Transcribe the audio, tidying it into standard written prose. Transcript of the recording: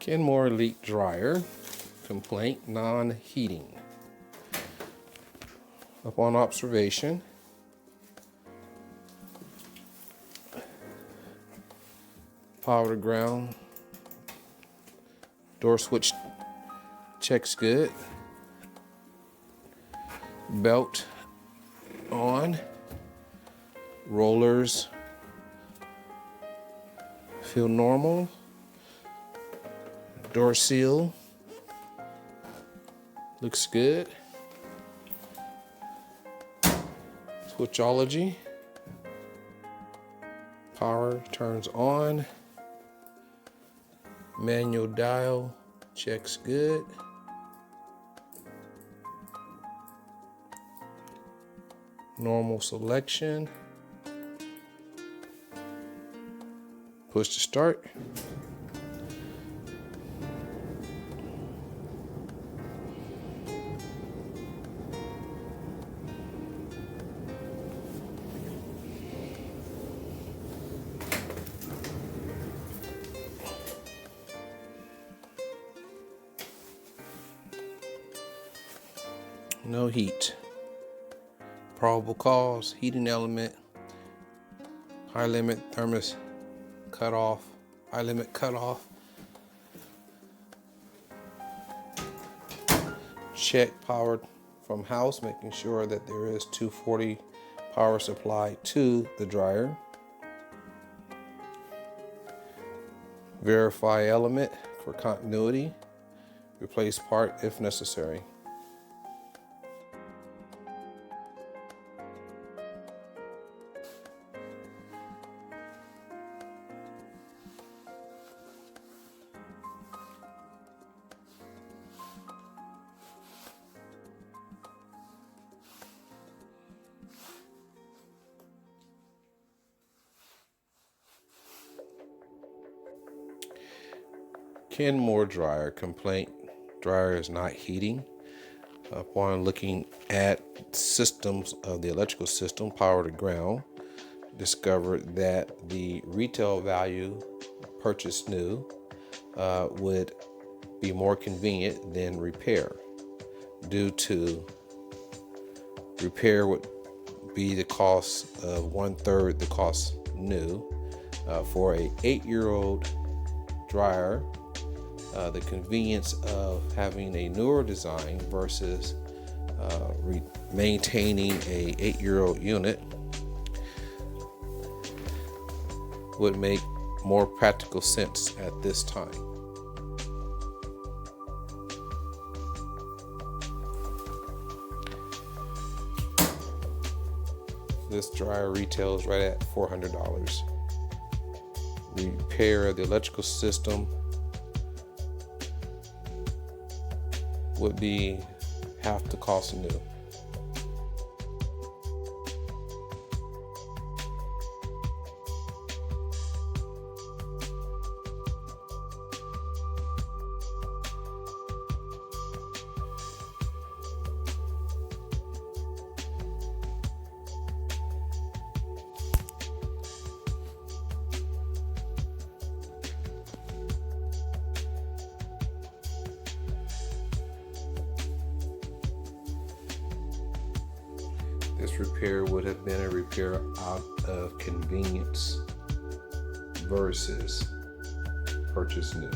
KENMORE Elite Dryer, complaint non-heating. Upon observation, power to ground, door switch checks good, belt on, rollers feel normal, door seal looks good, switchology, power turns on, manual dial checks good, normal selection, push to start, no heat. Probable cause, heating element, high limit thermos cut off, high limit cut off. Check power from house, making sure that there is 240 power supply to the dryer. Verify element for continuity. Replace part if necessary. KENMORE Dryer, complaint dryer is not heating. Upon looking at systems of the electrical system, power to ground, discovered that the retail value purchased new would be more convenient than repair, due to repair would be the cost of 1/3 the cost new. For a 8-year-old dryer, the convenience of having a newer design versus maintaining a 8-year-old unit would make more practical sense at this time. This dryer retails right at $400. Repair of the electrical system would be half the cost of new. This repair would have been a repair out of convenience versus purchase new.